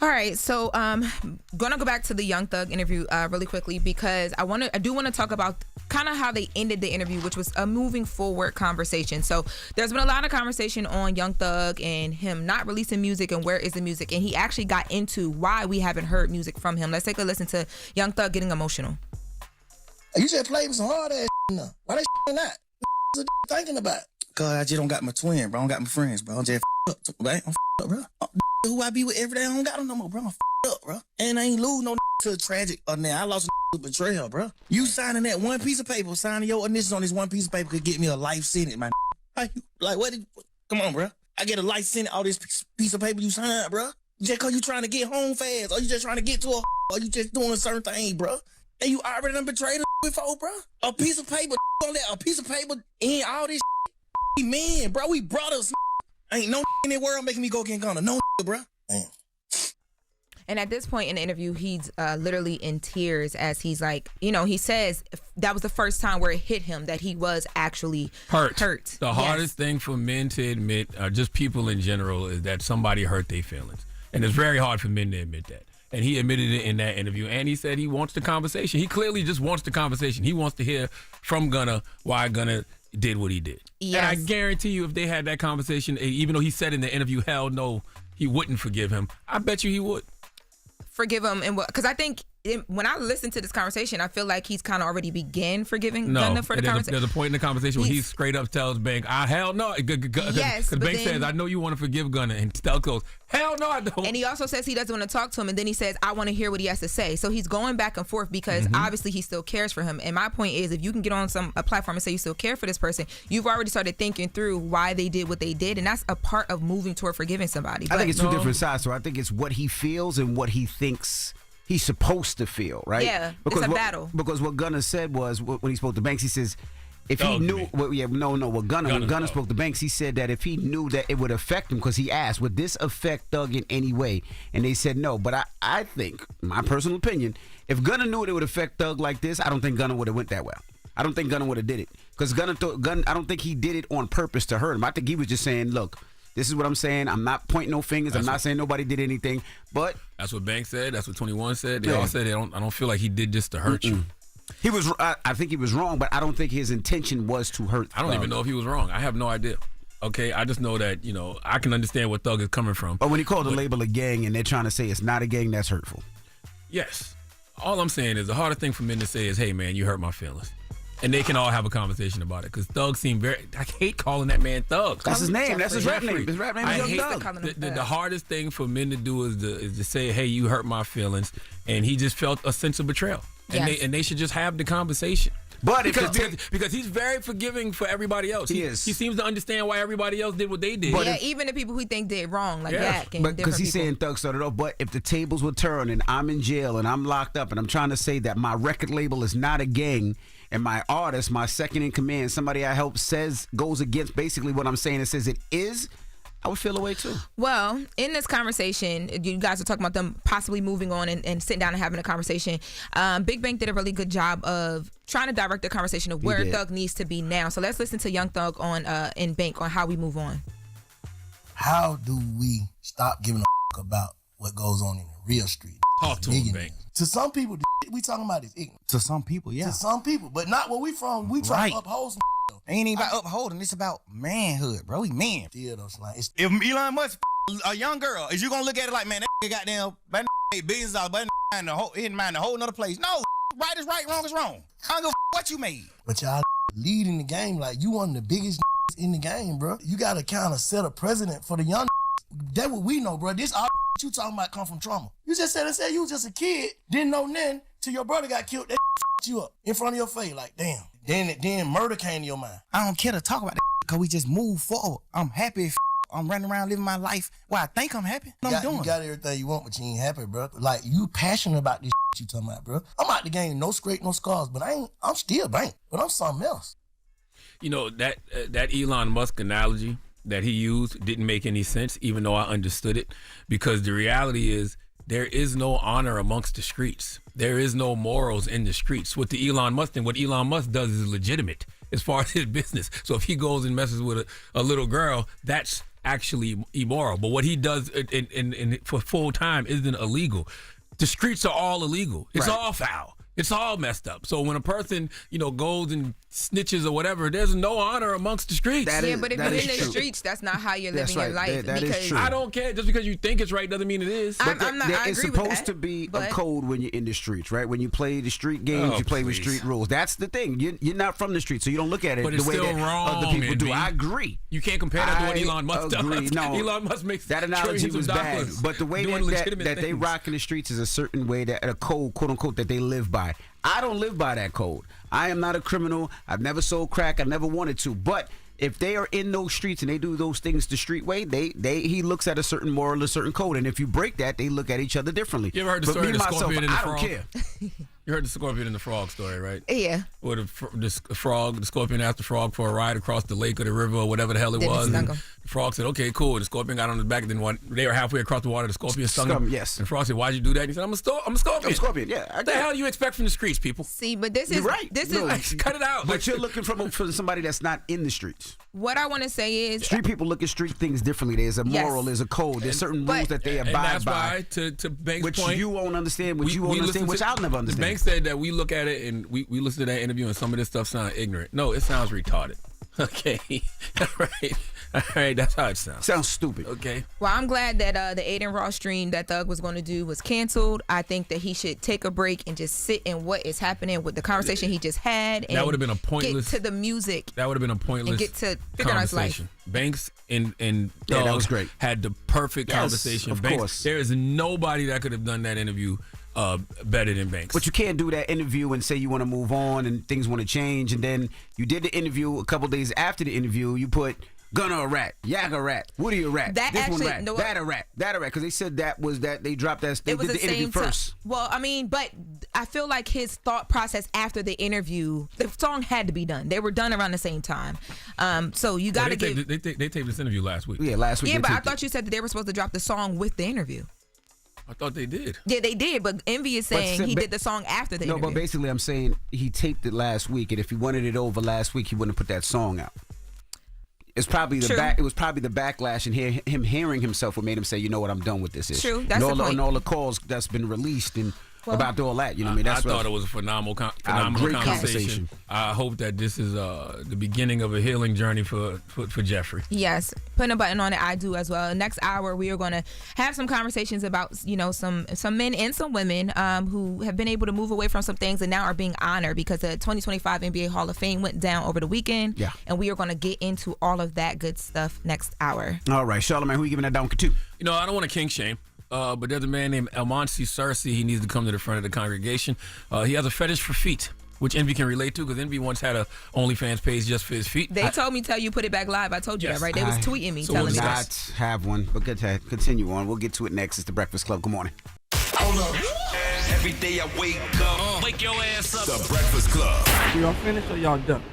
All right, so gonna go back to the Young Thug interview really quickly because I do want to talk about kind of how they ended the interview, which was a moving forward conversation. So there's been a lot of conversation on Young Thug and him not releasing music and where is the music, and he actually got into why we haven't heard music from him. Let's take a listen to Young Thug getting emotional. You just played with some hard ass now. Why that not? What thinking about? Cause I just don't got my twin, bro. I don't got my friends, bro. I'm just up, right? I'm up, bro. Who I be with every day, I don't got them no more, bro. I'm up, bro. And I ain't lose no to a tragic or now. I lost to betrayal, bro. You signing that one piece of paper, signing your initials on this one piece of paper could get me a life sentence, man. Like what? Come on, bro. I get a life sentence all this piece of paper you signed, bro. Just cause you trying to get home fast, or you just trying to get to a, or you just doing a certain thing, bro. And you already done betrayed before, bro. A piece of paper on that, a piece of paper and all this. Man, bro, we brothers. Ain't no in the world making me go get Gunna. No, bro. Damn. And at this point in the interview, he's literally in tears as he's like, he says that was the first time where it hit him that he was actually hurt. The hardest thing for men to admit, just people in general, is that somebody hurt their feelings. And it's very hard for men to admit that. And he admitted it in that interview. And he said he wants the conversation. He clearly just wants the conversation. He wants to hear from Gunna why Gunna did what he did. Yes. And I guarantee you if they had that conversation, even though he said in the interview, hell no, he wouldn't forgive him. I bet you he would. Forgive him, and because I think when I listen to this conversation, I feel like he's kind of already began forgiving Gunna for the conversation. There's a point in the conversation where he straight up tells Bank, hell no. Yes, because Bank says, I know you want to forgive Gunna, and Stell goes, hell no, I don't. And he also says he doesn't want to talk to him, and then he says, I want to hear what he has to say. So he's going back and forth because obviously he still cares for him. And my point is, if you can get on a platform and say you still care for this person, you've already started thinking through why they did what they did, and that's a part of moving toward forgiving somebody. I think it's two different sides. So I think it's what he feels and what he thinks he's supposed to feel, right? Yeah, because it's a battle. Because what Gunna said was, when he spoke to Banks, he says, if he knew, when Gunna spoke to Banks, he said that if he knew that it would affect him, because he asked, would this affect Thug in any way? And they said no. But I think, my personal opinion, if Gunna knew it would affect Thug like this, I don't think Gunna would have went that well. I don't think Gunna would have did it. Because Gunna, I don't think he did it on purpose to hurt him. I think he was just saying, look, this is what I'm saying. I'm not pointing no fingers. I'm not saying nobody did anything. But that's what Banks said. That's what 21 said. They all said, I don't feel like he did this to hurt you. He was. I think he was wrong, but I don't think his intention was to hurt. I don't even know if he was wrong. I have no idea. Okay, I just know that I can understand where Thug is coming from. But when he called the label a gang and they're trying to say it's not a gang, that's hurtful. Yes. All I'm saying is the hardest thing for men to say is, hey man, you hurt my feelings. And they can all have a conversation about it because Thug seemed very. I hate calling that man Thug. That's his name. That's his rap name. His rap name is Young Thug. The hardest thing for men to do is to say, "Hey, you hurt my feelings," and he just felt a sense of betrayal, and they should just have the conversation. But because he's very forgiving for everybody else. He is. He seems to understand why everybody else did what they did. But even the people who think did wrong, like Yak and different because he's people. saying Thug started off. But if the tables would turn and I'm in jail and I'm locked up and I'm trying to say that my record label is not a gang and my artist, my second in command, somebody I help goes against basically what I'm saying and says it is, I would feel away too. Well, in this conversation, you guys are talking about them possibly moving on and sitting down and having a conversation. Big Bank did a really good job of trying to direct the conversation of where Thug needs to be now. So let's listen to Young Thug in Bank on how we move on. How do we stop giving a about what goes on in the real street? Talk to him, Bank. To some people, the we talking about is ignorant. To some people, yeah. To some people, but not where we from. We try to uphold some though. Ain't even about upholding. It's about manhood, bro. We men. Still though, like, if Elon Musk a young girl, is you gonna look at it like, man, that goddamn, that made billions of dollars, but he didn't mind the whole nother place. No, right is right, wrong is wrong. I don't give a what you made. But y'all leading the game like you one of the biggest in the game, bro. You gotta kind of set a precedent for the young. That's what we know, bro. This all you talking about come from trauma. You just said you was just a kid, didn't know nothing till your brother got killed. That you up in front of your face, like damn. Then murder came to your mind. I don't care to talk about that because we just move forward. I'm happy. I'm running around living my life. Well, I think I'm happy. You got everything you want, but you ain't happy, bro. Like you passionate about this you talking about, bro. I'm out the game, no scrape, no scars, but I'm still Bank, but I'm something else. That Elon Musk analogy that he used didn't make any sense, even though I understood it, because the reality is there is no honor amongst the streets. There is no morals in the streets. What Elon Musk does is legitimate as far as his business. So if he goes and messes with a little girl, that's actually immoral. But what he does for full time isn't illegal. The streets are all illegal. It's all foul. It's all messed up. So when a person, goes and snitches or whatever, there's no honor amongst the streets. But if you're in the streets, that's not how you're living your life. That is true. I don't care. Just because you think it's right doesn't mean it is. I agree with that. It's supposed to be a code when you're in the streets, right? When you play the street games, you play with street rules. That's the thing. You're not from the streets, so you don't look at it the way that other people do. I agree. You can't compare that to what Elon Musk does. No, Elon Musk makes that analogy was bad. But the way that they rock in the streets is a certain way, that a code, quote unquote, that they live by. I don't live by that code. I am not a criminal. I've never sold crack. I never wanted to. But if they are in those streets and they do those things the street way, he looks at a certain moral, a certain code. And if you break that, they look at each other differently. You ever heard the story of the scorpion and the frog? I don't care. You heard the scorpion and the frog story, right? Yeah. Where the scorpion asked the frog for a ride across the lake or the river or whatever the hell it was. And the frog said, okay, cool. The scorpion got on his back, and then they were halfway across the water. The scorpion stung him. Yes. And the frog said, why'd you do that? And he said, I'm a scorpion. I'm a scorpion, yeah. What the hell do you expect from the streets, people? See, but this is... You're right. This is cut it out. But you're looking for somebody that's not in the streets. What I want to say is... Street people look at street things differently. There's a moral, there's a code, there's certain rules that they abide by. And that's why, to Banks' which point... you won't understand, which I'll never understand. Banks said that we look at it and we listened to that interview and some of this stuff sounds ignorant. No, it sounds retarded. Okay. All right, that's how it sounds. Sounds stupid. Okay. Well, I'm glad that the Aiden Ross stream that Thug was going to do was canceled. I think that he should take a break and just sit in what is happening with the conversation he just had. And that would have been a pointless... Get to the music. That would have been a pointless and get to figure out his life. Banks and Thug that was great. Had the perfect conversation. Of Banks, course. There is nobody that could have done that interview better than Banks. But you can't do that interview and say you want to move on and things want to change, and then you did the interview a couple days after the interview, you put Gunna a rat, Yak a rat, Woody a rat, that this actually, one rat, no, that a rat, because they said they dropped that, they did the interview first. Well, I mean, but I feel like his thought process after the interview, the song had to be done. They were done around the same time. So you got to give... They taped this interview last week. Yeah, last week. Yeah, but I thought you said that they were supposed to drop the song with the interview. I thought they did. Yeah, they did, but Envy is saying he did the song after the interview. No, but basically I'm saying he taped it last week, and if he wanted it over last week, he wouldn't have put that song out. It's probably it was probably the backlash and him hearing himself what made him say, you know what, I'm done with this. True, that's the point. And all the calls that's been released and about all that, you know what I mean? I thought it was a phenomenal conversation. I hope that this is the beginning of a healing journey for Jeffrey. Yes, putting a button on it, I do as well. Next hour, we are going to have some conversations about some men and some women who have been able to move away from some things and now are being honored because the 2025 NBA Hall of Fame went down over the weekend. Yeah, and we are going to get into all of that good stuff next hour. All right, Charlamagne, who are you giving that down to? I don't want to kink shame. But there's a man named Elmonsi Cersei. He needs to come to the front of the congregation. He has a fetish for feet, which Envy can relate to because Envy once had a OnlyFans page just for his feet. They told me tell you put it back live. I told you that, right? They was tweeting me telling me that. Not have one, but continue on. We'll get to it next. It's the Breakfast Club. Good morning. Hold up. Every day I wake up. Wake your ass up. The Breakfast Club. Y'all finished or y'all done?